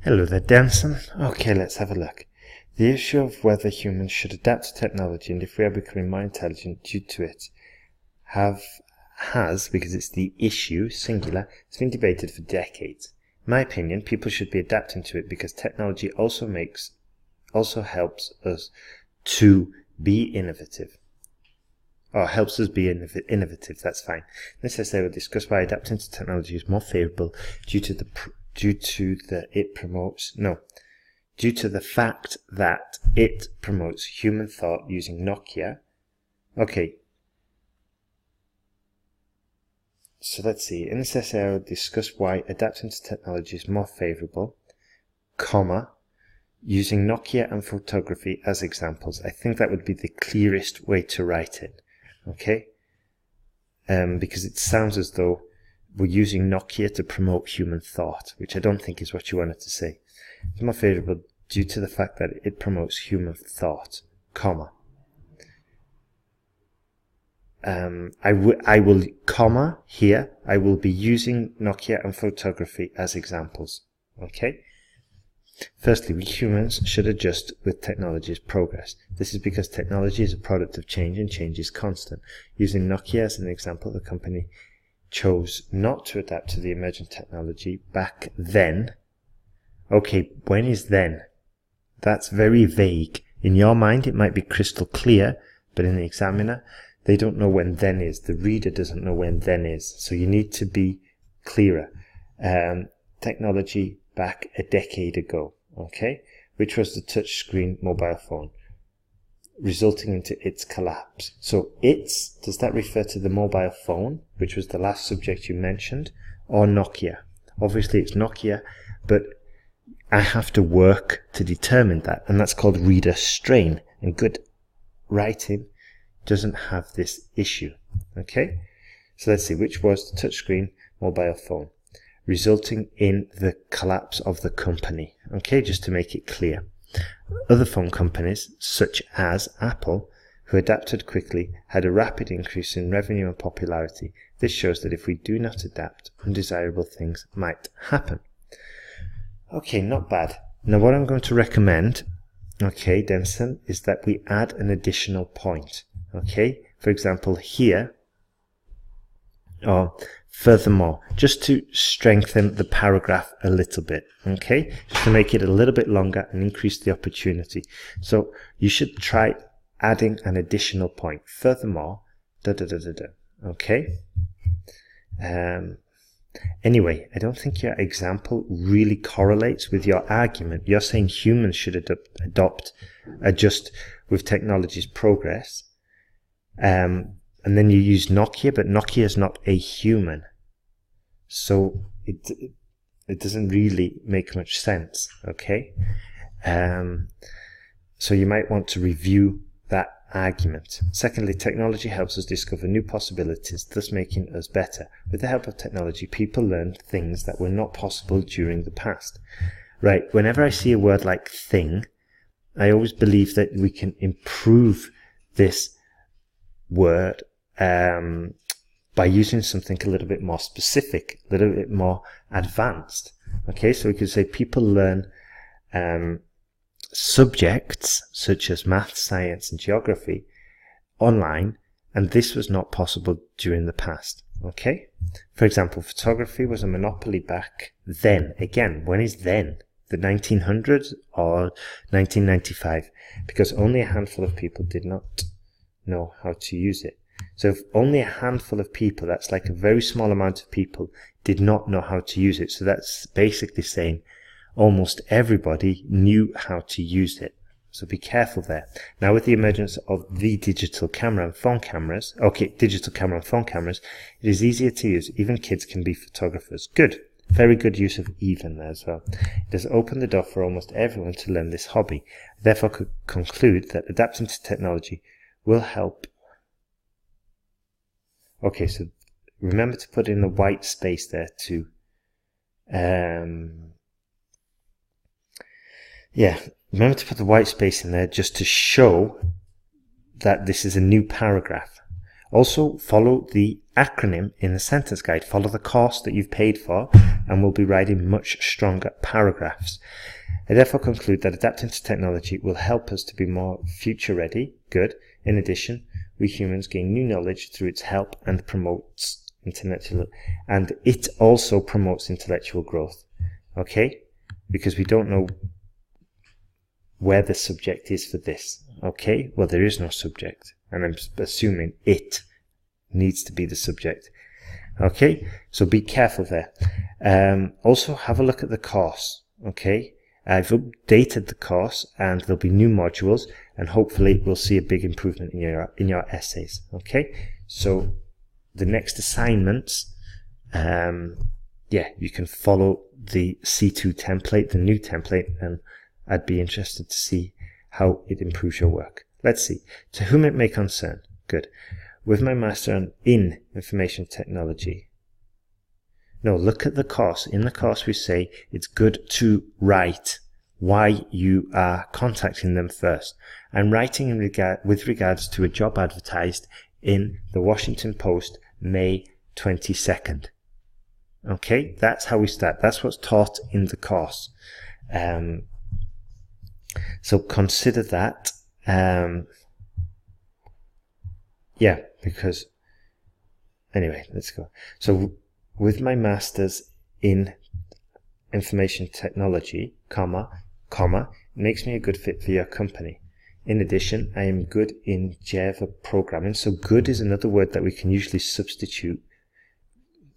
Hello there, Denson. Okay, let's have a look. The issue of whether humans should adapt to technology and if we are becoming more intelligent due to it has, because it's the issue, singular, it's been debated for decades. In my opinion, people should be adapting to it because technology also helps us to be innovative. Or helps us be innovative, that's fine. This essay will discuss why adapting to technology is more favorable due to the fact that it promotes human thought using Nokia. Okay. So let's see. In this essay, I will discuss why adapting to technology is more favorable, using Nokia and photography as examples. I think that would be the clearest way to write it. Okay? Because it sounds as though we're using Nokia to promote human thought, which I don't think is what you wanted to say. It's more favorable due to the fact that it promotes human thought, I will, here, I will be using Nokia and photography as examples. Okay? Firstly, we humans should adjust with technology's progress. This is because technology is a product of change and change is constant. Using Nokia as an example, the company chose not to adapt to the emergent technology back then. Okay, when is then? That's very vague. In your mind, it might be crystal clear, but in the examiner, they don't know when then is. The reader doesn't know when then is. So you need to be clearer. Technology back a decade ago, okay, which was the touchscreen mobile phone, resulting into its collapse. So does that refer to the mobile phone, which was the last subject you mentioned, or Nokia? Obviously it's Nokia, but I have to work to determine that, and that's called reader strain, and good writing doesn't have this issue. Okay, so let's see, which was the touchscreen mobile phone, resulting in the collapse of the company. Okay, just to make it clear. Other phone companies, such as Apple, who adapted quickly, had a rapid increase in revenue and popularity. This shows that if we do not adapt, undesirable things might happen. Okay, not bad. Now what I'm going to recommend, okay, Denson, is that we add an additional point. Okay, for example, here, or furthermore, just to strengthen the paragraph a little bit, okay, just to make it a little bit longer and increase the opportunity. So you should try adding an additional point. Furthermore, okay. Anyway, I don't think your example really correlates with your argument. You're saying humans should adjust with technology's progress. And then you use Nokia, but Nokia is not a human. So it doesn't really make much sense, okay? So you might want to review that argument. Secondly, technology helps us discover new possibilities, thus making us better. With the help of technology, people learn things that were not possible during the past. Right, whenever I see a word like thing, I always believe that we can improve this word by using something a little bit more specific, a little bit more advanced. Okay, so we could say people learn subjects such as math, science and geography online, and this was not possible during the past. Okay, for example, photography was a monopoly back then. Again, when is then? The 1900s or 1995? Because only a handful of people did not know how to use it. So if only a handful of people, that's like a very small amount of people, did not know how to use it. So that's basically saying almost everybody knew how to use it. So be careful there. Now with the emergence of the digital camera and phone cameras, digital camera and phone cameras, it is easier to use. Even kids can be photographers. Good. Very good use of even there as well. It has opened the door for almost everyone to learn this hobby. I therefore could conclude that adapting to technology will help. Okay, so remember to put in the white space there too. Remember to put the white space in there just to show that this is a new paragraph. Also, follow the acronym in the sentence guide. Follow the course that you've paid for and will be writing much stronger paragraphs. I therefore conclude that adapting to technology will help us to be more future ready. Good. In addition, we humans gain new knowledge through its help and it also promotes intellectual growth. Okay? Because we don't know where the subject is for this. Okay? Well, there is no subject, and I'm assuming it needs to be the subject. Okay? So be careful there. Also, have a look at the course. Okay? I've updated the course, and there'll be new modules, and hopefully we'll see a big improvement in your essays. Okay? So the next assignments, you can follow the C2 template, the new template, and I'd be interested to see how it improves your work. Let's see. To whom it may concern. Good. With my master in information technology. No, look at the course. In the course we say it's good to write why you are contacting them first. I'm writing with regards to a job advertised in the Washington Post, May 22nd. Okay, that's how we start. That's what's taught in the course. So consider that. Because anyway, let's go. So with my master's in information technology, it makes me a good fit for your company. In addition, I am good in Java programming. So good is another word that we can usually substitute.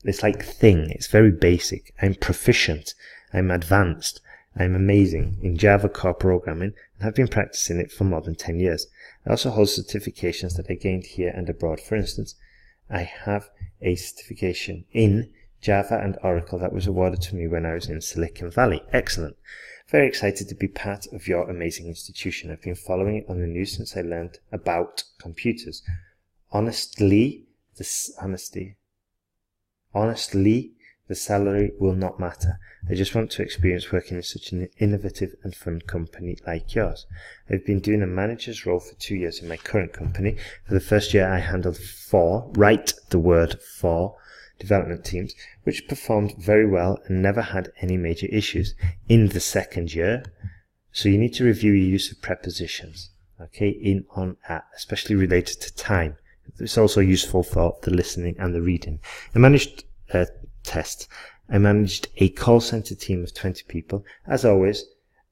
It's like thing. It's very basic. I'm proficient. I'm advanced. I'm amazing in Java core programming and have been practicing it for more than 10 years. I also hold certifications that I gained here and abroad. For instance, I have a certification in Java and Oracle that was awarded to me when I was in Silicon Valley. Excellent. Very excited to be part of your amazing institution. I've been following it on the news since I learned about computers. Honestly, the salary will not matter. I just want to experience working in such an innovative and fun company like yours. I've been doing a manager's role for 2 years in my current company. For the first year, I handled 4 development teams, which performed very well and never had any major issues. In the second year, so you need to review your use of prepositions, okay, in, on, at, especially related to time. It's also useful for the listening and the reading. I managed tests. I managed a call center team of 20 people. As always,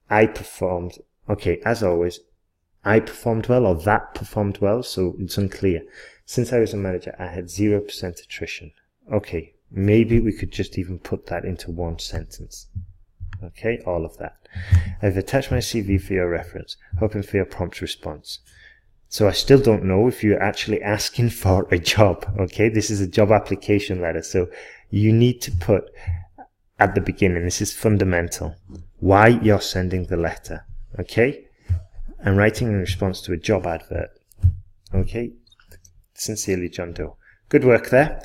I performed well, or that performed well, so it's unclear. Since I was a manager, I had 0% attrition. Okay, maybe we could just even put that into one sentence. Okay, all of that. I've attached my CV for your reference, hoping for your prompt response. So I still don't know if you're actually asking for a job. Okay, this is a job application letter, so you need to put at the beginning, this is fundamental, why you're sending the letter. Okay, and writing in response to a job advert. Okay, sincerely, John Doe. Good work there.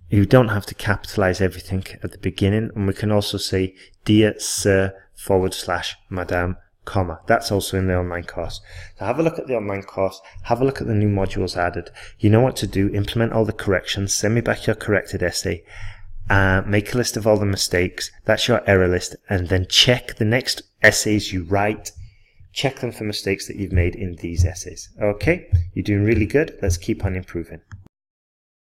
You don't have to capitalize everything at the beginning, and we can also say dear sir / madam, comma. That's also in the online course. So have a look at the online course, have a look at the new modules added. You know what to do. Implement all the corrections, send me back your corrected essay, make a list of all the mistakes. That's your error list, and then check the next essays you write. Check them for mistakes that you've made in these essays. Okay, you're doing really good. Let's keep on improving.